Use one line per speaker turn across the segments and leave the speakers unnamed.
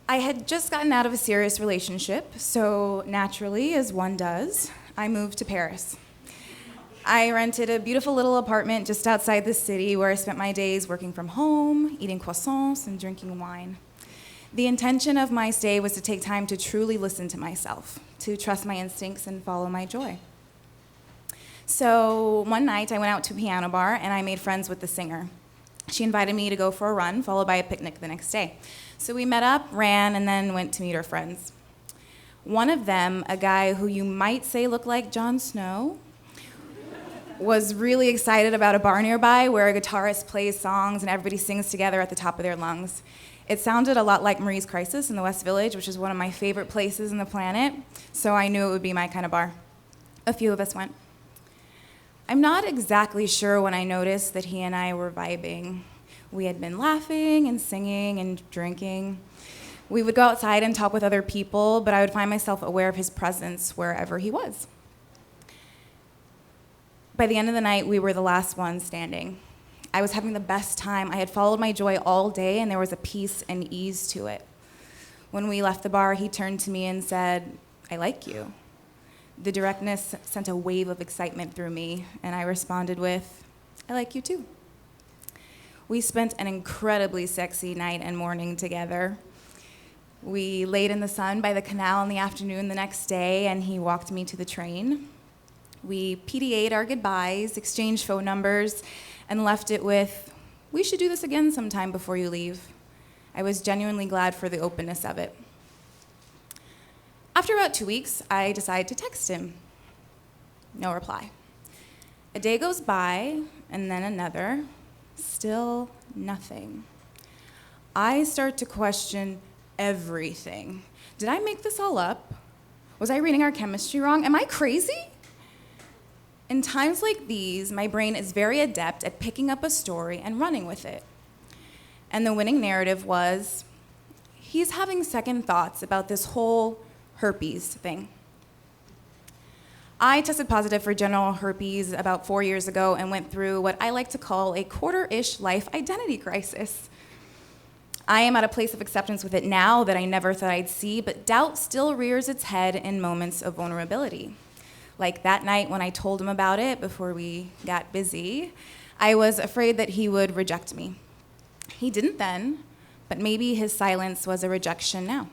I had just gotten out of a serious relationship, so naturally, as one does, I moved to Paris. I rented a beautiful little apartment just outside the city where I spent my days working from home, eating croissants, and drinking wine. The intention of my stay was to take time to truly listen to myself, to trust my instincts and follow my joy. So one night I went out to a piano bar and I made friends with the singer. She invited me to go for a run, followed by a picnic the next day. So we met up, ran, and then went to meet her friends. One of them, a guy who you might say looked like Jon Snow, was really excited about a bar nearby where a guitarist plays songs and everybody sings together at the top of their lungs. It sounded a lot like Marie's Crisis in the West Village, which is one of my favorite places on the planet, so I knew it would be my kind of bar. A few of us went. I'm not exactly sure when I noticed that he and I were vibing. We had been laughing and singing and drinking. We would go outside and talk with other people, but I would find myself aware of his presence wherever he was. By the end of the night, we were the last ones standing. I was having the best time. I had followed my joy all day, and there was a peace and ease to it. When we left the bar, he turned to me and said, "I like you." The directness sent a wave of excitement through me, and I responded with, "I like you too." We spent an incredibly sexy night and morning together. We laid in the sun by the canal in the afternoon the next day, and he walked me to the train. We PDA'd our goodbyes, exchanged phone numbers, and left it with, "We should do this again sometime before you leave." I was genuinely glad for the openness of it. After about 2 weeks, I decided to text him. No reply. A day goes by, and then another. Still nothing. I start to question everything. Did I make this all up? Was I reading our chemistry wrong? Am I crazy? In times like these, my brain is very adept at picking up a story and running with it. And the winning narrative was, he's having second thoughts about this whole herpes thing. I tested positive for genital herpes about 4 years ago and went through what I like to call a quarter-ish life identity crisis. I am at a place of acceptance with it now that I never thought I'd see, but doubt still rears its head in moments of vulnerability. Like that night when I told him about it before we got busy, I was afraid that he would reject me. He didn't then, but maybe his silence was a rejection now.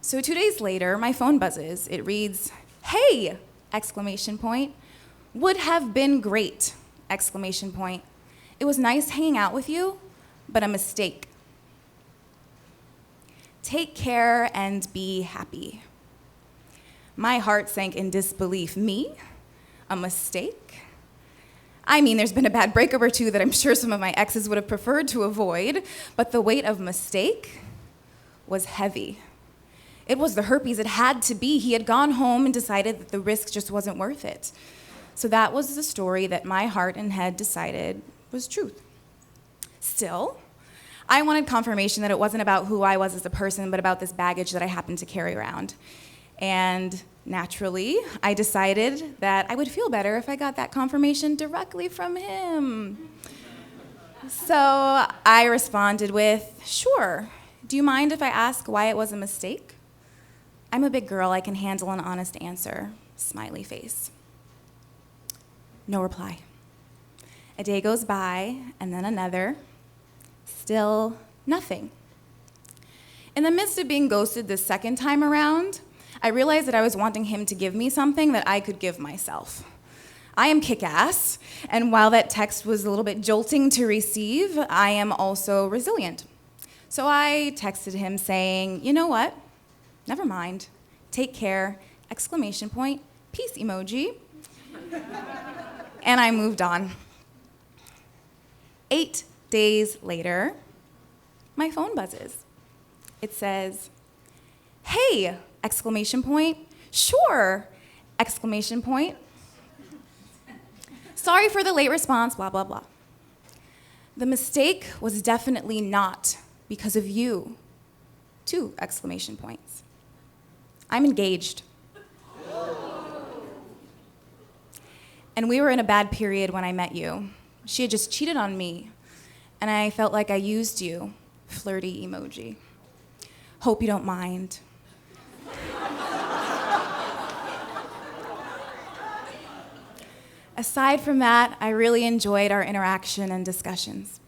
So 2 days later, my phone buzzes. It reads, "Hey!" exclamation point. "Would have been great!" exclamation point. "It was nice hanging out with you, but a mistake. Take care and be happy." My heart sank in disbelief. Me? A mistake? I mean, there's been a bad breakup or two that I'm sure some of my exes would have preferred to avoid, but the weight of mistake was heavy. It was the herpes. It had to be. He had gone home and decided that the risk just wasn't worth it. So that was the story that my heart and head decided was truth. Still, I wanted confirmation that it wasn't about who I was as a person, but about this baggage that I happened to carry around. And naturally, I decided that I would feel better if I got that confirmation directly from him. So I responded with, "Sure. Do you mind if I ask why it was a mistake? I'm a big girl. I can handle an honest answer." Smiley face. No reply. A day goes by, and then another. Still nothing. In the midst of being ghosted the second time around, I realized that I was wanting him to give me something that I could give myself. I am kick-ass, and while that text was a little bit jolting to receive, I am also resilient. So I texted him saying, "You know what? Never mind. Take care!" Exclamation point, peace emoji. And I moved on. 8 days later, my phone buzzes. It says, "Hey!" exclamation point, "Sure!" exclamation point. "Sorry for the late response, blah, blah, blah. The mistake was definitely not because of you." 2 exclamation points. I'm engaged. And we were in a bad period when I met you. She had just cheated on me, and I felt like I used you. Flirty emoji. Hope you don't mind. Aside from that, I really enjoyed our interaction and discussions.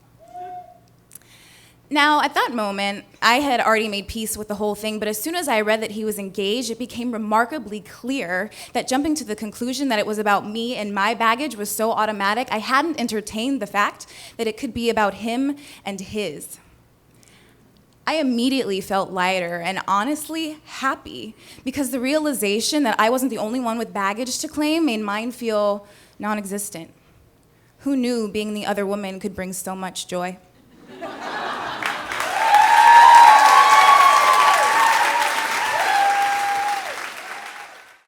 Now, at that moment, I had already made peace with the whole thing, but as soon as I read that he was engaged, it became remarkably clear that jumping to the conclusion that it was about me and my baggage was so automatic, I hadn't entertained the fact that it could be about him and his. I immediately felt lighter and honestly happy because the realization that I wasn't the only one with baggage to claim made mine feel non-existent. Who knew being the other woman could bring so much joy?